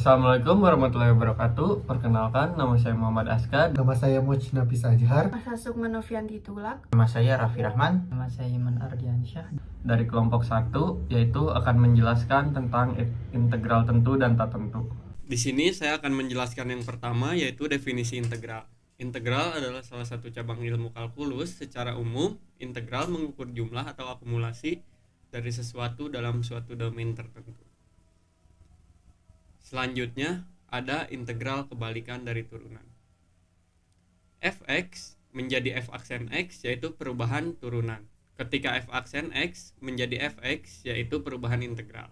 Assalamualaikum warahmatullahi wabarakatuh. Perkenalkan, nama saya Muhammad Askad. Nama saya Muj Nafis Ajhar. Masa Sukma Novianti Tulak. Nama saya Raffi Rahman. Nama saya Iman Ardiansyah. Dari kelompok 1, yaitu akan menjelaskan tentang integral tentu dan tak tentu. Di sini saya akan menjelaskan yang pertama, yaitu definisi integral. Integral adalah salah satu cabang ilmu kalkulus. Secara umum, integral mengukur jumlah atau akumulasi dari sesuatu dalam suatu domain tertentu. Selanjutnya, ada integral kebalikan dari turunan. Fx menjadi f aksen x, yaitu perubahan turunan. Ketika f aksen x menjadi fx, yaitu perubahan integral.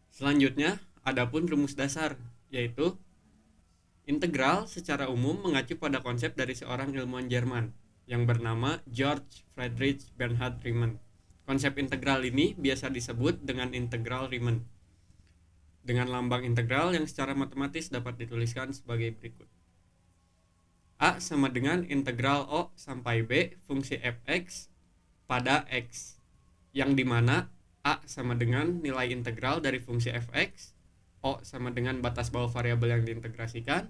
Selanjutnya, adapun rumus dasar, yaitu integral secara umum mengacu pada konsep dari seorang ilmuwan Jerman yang bernama George Friedrich Bernhard Riemann. Konsep integral ini biasa disebut dengan integral Riemann, dengan lambang integral yang secara matematis dapat dituliskan sebagai berikut. A sama dengan integral O sampai B fungsi fx pada x, yang dimana A sama dengan nilai integral dari fungsi fx, O sama dengan batas bawah variabel yang diintegrasikan,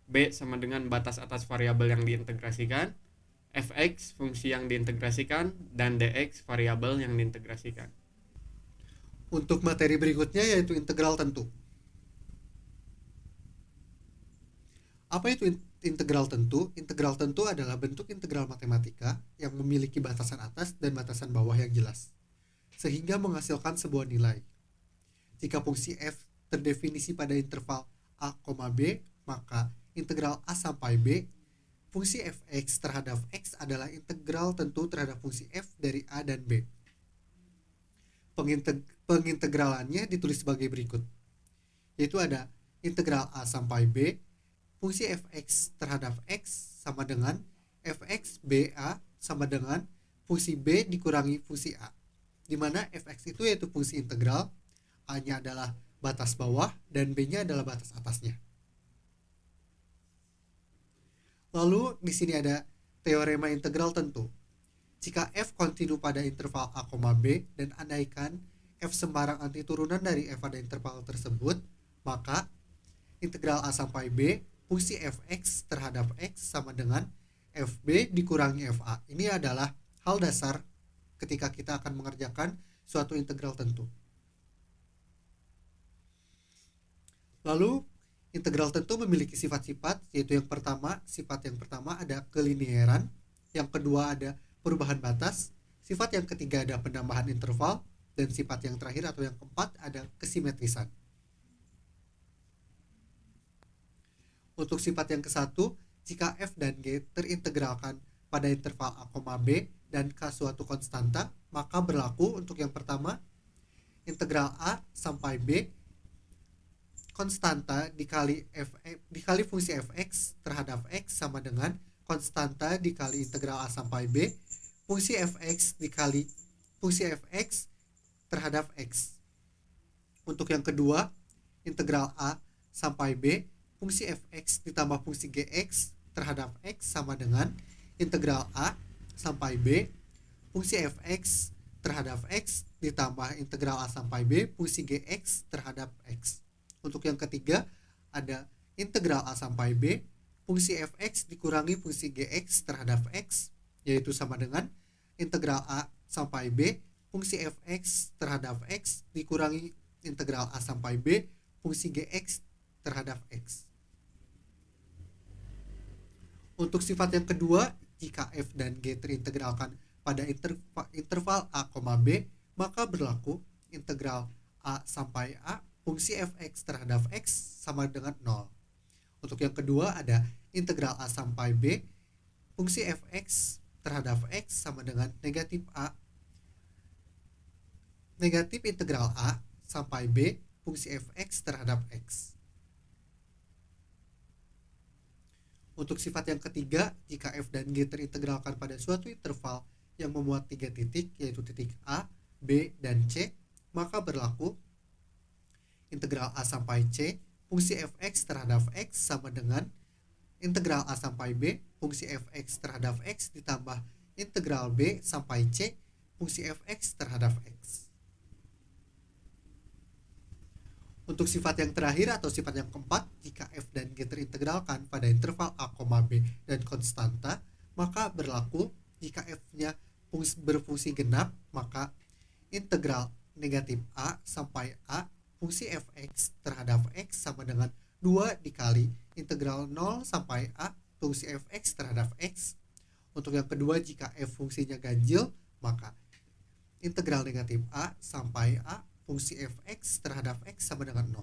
B sama dengan batas atas variabel yang diintegrasikan, fx fungsi yang diintegrasikan, dan dx variabel yang diintegrasikan. Untuk materi berikutnya yaitu integral tentu. Apa itu integral tentu? Integral tentu adalah bentuk integral matematika yang memiliki batasan atas dan batasan bawah yang jelas, sehingga menghasilkan sebuah nilai. Jika fungsi f terdefinisi pada interval a, b, maka integral a sampai b, fungsi fx terhadap x adalah integral tentu terhadap fungsi f dari a dan b. Pengintegralannya ditulis sebagai berikut, yaitu ada integral a sampai b, fungsi fx terhadap x sama dengan fx ba sama dengan fungsi b dikurangi fungsi a, di mana fx itu yaitu fungsi integral, a-nya adalah batas bawah dan b-nya adalah batas atasnya. Lalu di sini ada teorema integral tentu. Jika f kontinu pada interval a, b dan andaikan f sembarang antiturunan dari f pada interval tersebut, maka integral a sampai b fungsi fx terhadap x sama dengan fb dikurangi fa. Ini adalah hal dasar ketika kita akan mengerjakan suatu integral tentu. Lalu integral tentu memiliki sifat-sifat, yaitu sifat yang pertama ada kelinieran, yang kedua ada perubahan batas, sifat yang ketiga ada penambahan interval, dan sifat yang terakhir atau yang keempat ada kesimetrisan. Untuk sifat yang ke-1, jika f dan g terintegralkan pada interval a, b dan k suatu konstanta, maka berlaku untuk yang pertama, integral a sampai b konstanta dikali fungsi fx terhadap x sama dengan konstanta dikali integral a sampai b fungsi fx dikali fungsi fx terhadap x. Untuk yang kedua, integral a sampai b fungsi fx ditambah fungsi gx terhadap x sama dengan integral a sampai b fungsi fx terhadap x ditambah integral a sampai b fungsi gx terhadap x. Untuk yang ketiga, ada integral a sampai b fungsi fx dikurangi fungsi gx terhadap x, yaitu sama dengan integral a sampai b fungsi fx terhadap x dikurangi integral a sampai b fungsi gx terhadap x. Untuk sifat yang kedua, jika f dan g terintegralkan pada interval a, b, maka berlaku integral a sampai a fungsi fx terhadap x sama dengan 0. Untuk yang kedua ada integral a sampai b fungsi fx terhadap x sama dengan negatif integral a sampai b fungsi fx terhadap x. Untuk sifat yang ketiga, jika f dan g terintegralkan pada suatu interval yang memuat 3 titik, yaitu titik a, b, dan c, maka berlaku integral a sampai c fungsi fx terhadap x sama dengan integral a sampai b fungsi fx terhadap x ditambah integral b sampai c fungsi fx terhadap x. Untuk sifat yang terakhir atau sifat yang keempat, jika f dan g terintegralkan pada interval a, b dan konstanta, maka berlaku jika f-nya berfungsi genap, maka integral negatif a sampai a fungsi fx terhadap x sama dengan 2 dikali integral 0 sampai a fungsi fx terhadap x. Untuk yang kedua, jika f fungsinya ganjil, maka integral negatif a sampai a fungsi fx terhadap x sama dengan 0.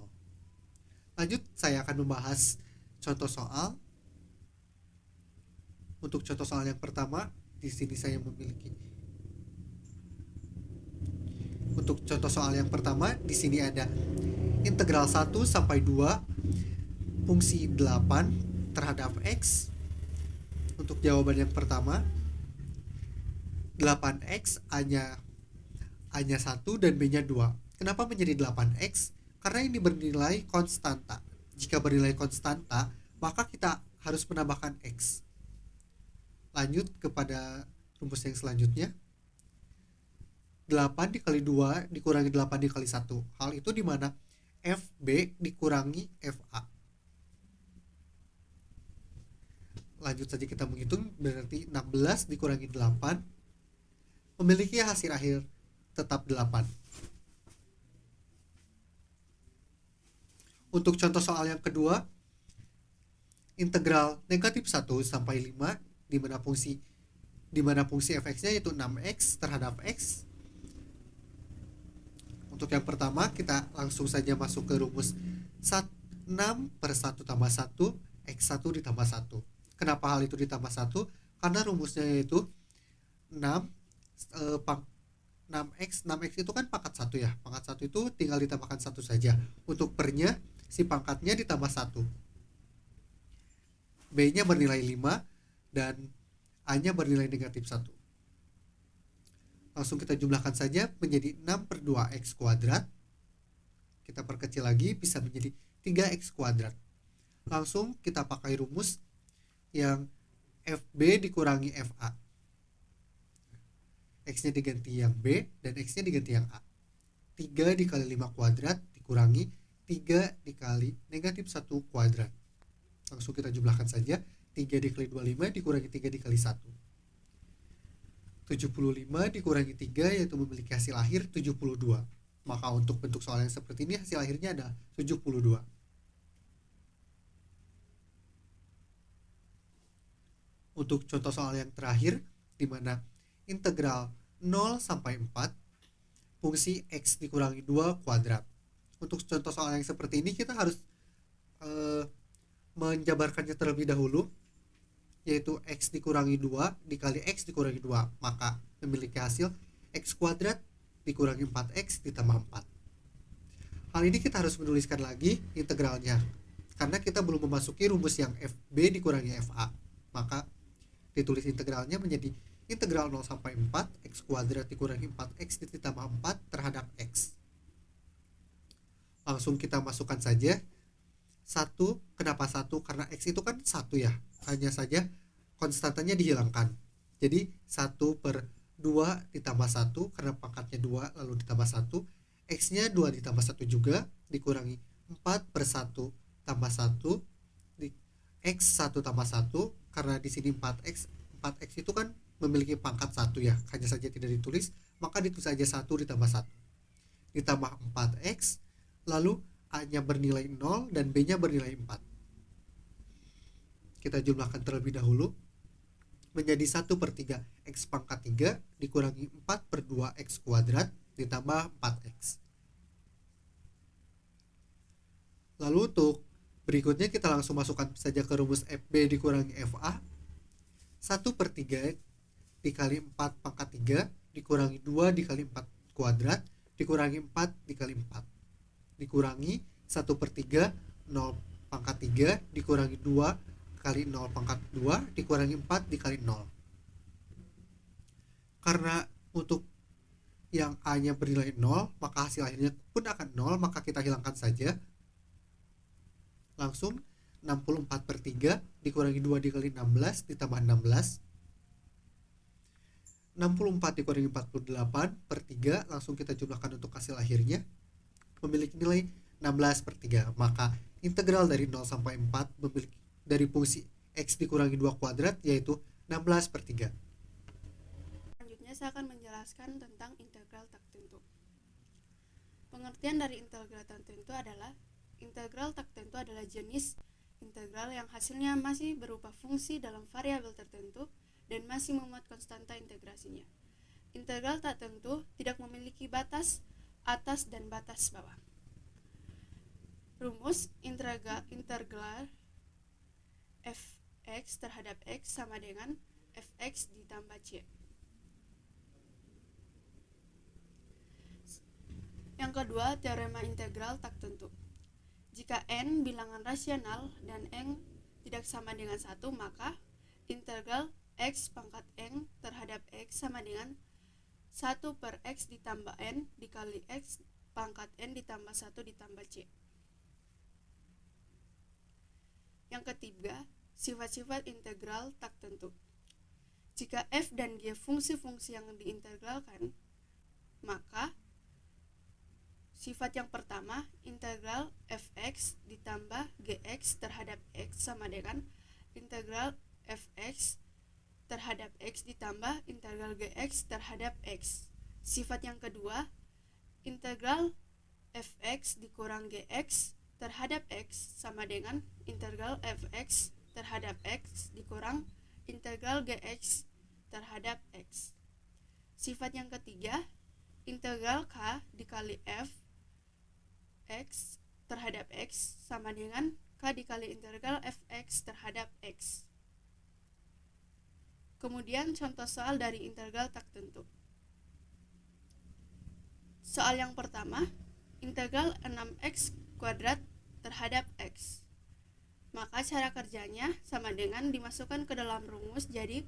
Lanjut, saya akan membahas contoh soal. Untuk contoh soal yang pertama, di sini saya memiliki. Untuk contoh soal yang pertama, di sini ada integral 1 sampai 2 fungsi 8 terhadap x. Untuk jawaban yang pertama, 8x A-nya 1 dan B-nya 2. Kenapa menjadi 8x? Karena ini bernilai konstanta. Jika bernilai konstanta, maka kita harus menambahkan x. Lanjut kepada rumus yang selanjutnya. 8 dikali 2 dikurangi 8 dikali 1. Hal itu di mana FB dikurangi FA. Lanjut saja kita menghitung, berarti 16 dikurangi 8 memiliki hasil akhir tetap 8. Untuk contoh soal yang kedua, integral negatif 1 sampai 5 di mana fungsi fx-nya yaitu 6x terhadap x. Untuk yang pertama, kita langsung saja masuk ke rumus 6 per 1 tambah 1 x1 ditambah 1. Kenapa hal itu ditambah 1? Karena rumusnya yaitu 6x itu kan pangkat 1 ya. Pangkat 1 itu tinggal ditambahkan 1 saja. Untuk pernya, si pangkatnya ditambah 1. B-nya bernilai 5 dan A-nya bernilai negatif 1. Langsung kita jumlahkan saja menjadi 6 per 2x kuadrat. Kita perkecil lagi, bisa menjadi 3x kuadrat. Langsung kita pakai rumus yang FB dikurangi FA. X-nya diganti yang B dan X-nya diganti yang A. 3 dikali 5 kuadrat dikurangi 3 dikali negatif 1 kuadrat. Langsung kita jumlahkan saja. 3 dikali 25 dikurangi 3 dikali 1. 75 dikurangi 3 yaitu memiliki hasil akhir 72. Maka untuk bentuk soal yang seperti ini hasil akhirnya adalah 72. Untuk contoh soal yang terakhir, di mana integral 0 sampai 4 fungsi x dikurangi 2 kuadrat. Untuk contoh soal yang seperti ini kita harus menjabarkannya terlebih dahulu, yaitu x dikurangi 2 dikali x dikurangi 2, maka memiliki hasil x kuadrat dikurangi 4x ditambah 4. Hal ini kita harus menuliskan lagi integralnya, karena kita belum memasuki rumus yang fb dikurangi fa, maka ditulis integralnya menjadi integral 0 sampai 4 x kuadrat dikurangi 4x ditambah 4 terhadap x. Langsung kita masukkan saja 1. Kenapa 1? Karena x itu kan 1 ya, hanya saja konstantanya dihilangkan. Jadi 1 per 2 ditambah 1, karena pangkatnya 2 lalu ditambah 1, x-nya 2 ditambah 1 juga, dikurangi 4 per 1 tambah 1 x 1 tambah 1, karena di sini 4x itu kan memiliki pangkat 1 ya, hanya saja tidak ditulis, maka ditulis saja 1 ditambah 1 ditambah 4x, lalu A-nya bernilai 0 dan B-nya bernilai 4. Kita jumlahkan terlebih dahulu menjadi 1 per 3 x pangkat 3 dikurangi 4 per 2 x kuadrat ditambah 4x. Lalu untuk berikutnya kita langsung masukkan saja ke rumus FB dikurangi FA. 1 per 3 dikali 4 pangkat 3 dikurangi 2 dikali 4 kuadrat dikurangi 4 dikali 4 dikurangi 1 per 3 0 pangkat 3 dikurangi 2 kali 0 pangkat 2 dikurangi 4 dikali 0. Karena untuk yang A-nya bernilai 0, maka hasil akhirnya pun akan 0, maka kita hilangkan saja. Langsung 64 per 3 dikurangi 2 dikali 16 ditambah 16. 64 dikurangi 48 per 3, langsung kita jumlahkan untuk hasil akhirnya. Memiliki nilai 16/3. Maka integral dari 0 sampai 4 memiliki dari fungsi X dikurangi 2 kuadrat yaitu 16/3. Selanjutnya saya akan menjelaskan tentang integral tak tentu. Pengertian dari integral tak tentu adalah integral tak tentu adalah jenis integral yang hasilnya masih berupa fungsi dalam variabel tertentu dan masih memuat konstanta integrasinya. Integral tak tentu tidak memiliki batas atas dan batas bawah. Rumus integral fx terhadap x sama dengan fx ditambah c. Yang kedua, teorema integral tak tentu. Jika n bilangan rasional dan n tidak sama dengan 1, maka integral x pangkat n terhadap x sama dengan 1/x ditambah n dikali x pangkat n ditambah 1 ditambah c. Yang ketiga, sifat-sifat integral tak tentu. Jika f dan g fungsi-fungsi yang diintegralkan, maka sifat yang pertama, integral fx ditambah gx terhadap x sama dengan integral fx terhadap x ditambah integral gx terhadap x. Sifat yang kedua, integral fx dikurang gx terhadap x sama dengan integral fx terhadap x dikurang integral gx terhadap x. Sifat yang ketiga, integral k dikali f x terhadap x sama dengan k dikali integral fx terhadap x. Kemudian contoh soal dari integral tak tentu. Soal yang pertama, integral 6x kuadrat terhadap x. Maka cara kerjanya sama dengan dimasukkan ke dalam rumus, jadi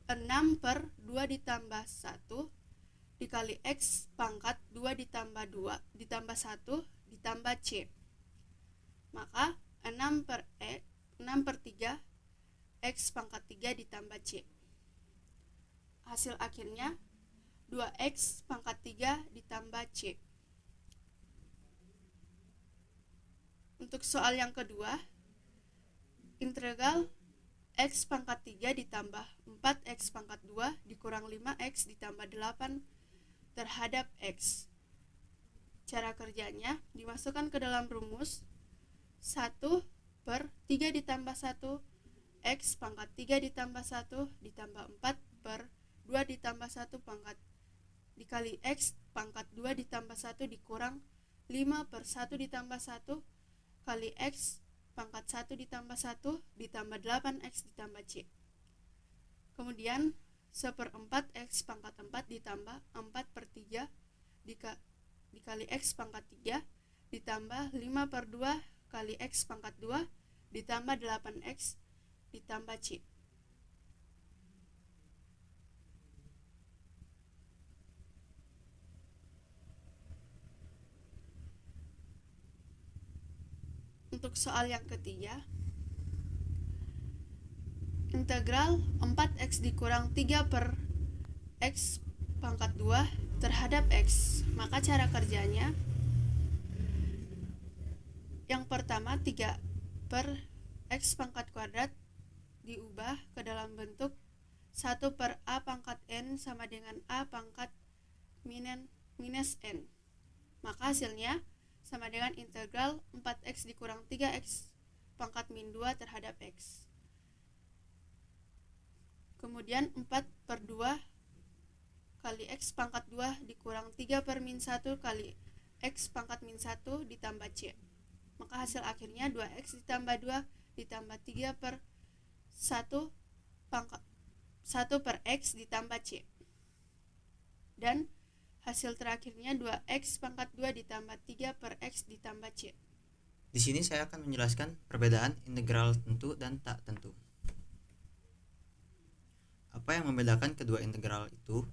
6/2 ditambah 1 dikali x pangkat 2 ditambah 2 ditambah 1 ditambah c. Maka 6/3 x pangkat 3 ditambah c. Hasil akhirnya 2x pangkat 3 ditambah c. Untuk soal yang kedua, integral x pangkat 3 ditambah 4x pangkat 2 dikurang 5x ditambah 8 terhadap x. Cara kerjanya dimasukkan ke dalam rumus 1/3 ditambah 1 x pangkat 3 ditambah 1 ditambah 4/2 ditambah 1 pangkat dikali x pangkat 2 ditambah 1 dikurang 5/1 ditambah 1 kali x pangkat 1 ditambah 1 ditambah 8x ditambah c. Kemudian 1/4 x pangkat 4 ditambah 4/3 dikali x pangkat 3 ditambah 5/2 kali x pangkat 2 ditambah 8x ditambah c. Untuk soal yang ketiga, integral 4x dikurang 3/x pangkat 2 terhadap x. Maka cara kerjanya, yang pertama 3/x pangkat kuadrat diubah ke dalam bentuk 1/a pangkat n sama dengan a pangkat minus n. Maka hasilnya sama dengan integral 4x dikurang 3x pangkat min 2 terhadap x. Kemudian 4/2 kali x pangkat 2 dikurang 3/-1 kali x pangkat min 1 ditambah c. Maka hasil akhirnya 2x ditambah 2 ditambah 1/x ditambah c. Dan hasil terakhirnya 2x pangkat 2 ditambah 3/x ditambah c. Di sini saya akan menjelaskan perbedaan integral tentu dan tak tentu. Apa yang membedakan kedua integral itu?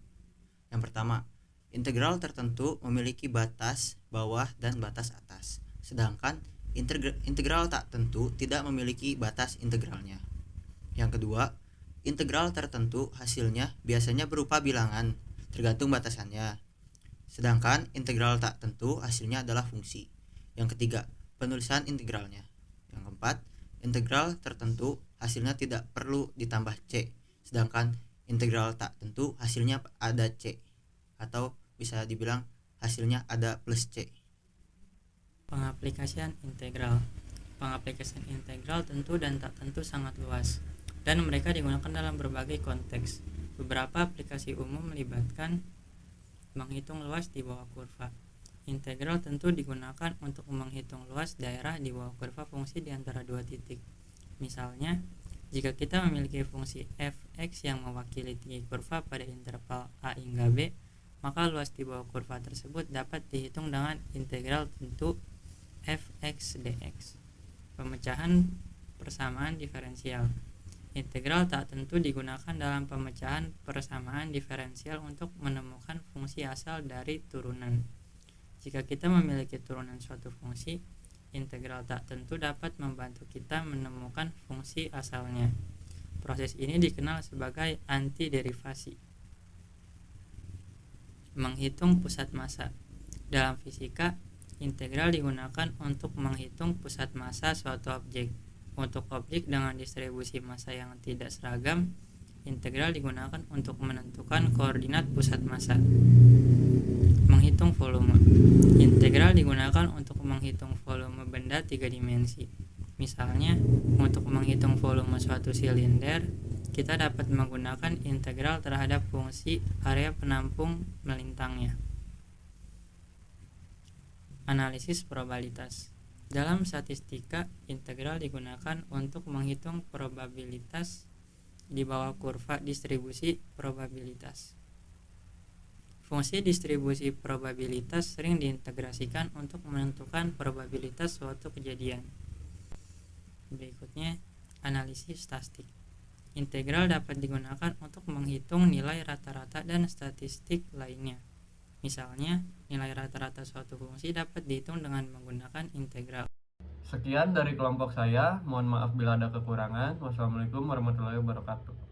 Yang pertama, integral tertentu memiliki batas bawah dan batas atas, sedangkan integral tak tentu tidak memiliki batas integralnya. Yang kedua, integral tertentu hasilnya biasanya berupa bilangan, tergantung batasannya. Sedangkan integral tak tentu hasilnya adalah fungsi. Yang ketiga, penulisan integralnya. Yang keempat, integral tertentu hasilnya tidak perlu ditambah C, sedangkan integral tak tentu hasilnya ada C, atau bisa dibilang hasilnya ada plus C. Pengaplikasian integral. Pengaplikasian integral tentu dan tak tentu sangat luas, dan mereka digunakan dalam berbagai konteks. Beberapa aplikasi umum melibatkan menghitung luas di bawah kurva. Integral tentu digunakan untuk menghitung luas daerah di bawah kurva fungsi di antara dua titik. Misalnya, jika kita memiliki fungsi f(x) yang mewakili tinggi kurva pada interval a hingga b, maka luas di bawah kurva tersebut dapat dihitung dengan integral tentu f(x) dx. Pemecahan persamaan diferensial. Integral tak tentu digunakan dalam pemecahan persamaan diferensial untuk menemukan fungsi asal dari turunan. Jika kita memiliki turunan suatu fungsi, integral tak tentu dapat membantu kita menemukan fungsi asalnya. Proses ini dikenal sebagai antiderivasi. Menghitung pusat massa. Dalam fisika, integral digunakan untuk menghitung pusat massa suatu objek. Untuk objek dengan distribusi massa yang tidak seragam, integral digunakan untuk menentukan koordinat pusat massa. Menghitung volume. Integral digunakan untuk menghitung volume benda 3 dimensi. Misalnya, untuk menghitung volume suatu silinder, kita dapat menggunakan integral terhadap fungsi area penampung melintangnya. Analisis probabilitas. Dalam statistika, integral digunakan untuk menghitung probabilitas di bawah kurva distribusi probabilitas. Fungsi distribusi probabilitas sering diintegrasikan untuk menentukan probabilitas suatu kejadian. Berikutnya, analisis statistik. Integral dapat digunakan untuk menghitung nilai rata-rata dan statistik lainnya. Misalnya, nilai rata-rata suatu fungsi dapat dihitung dengan menggunakan integral. Sekian dari kelompok saya, mohon maaf bila ada kekurangan. Wassalamualaikum warahmatullahi wabarakatuh.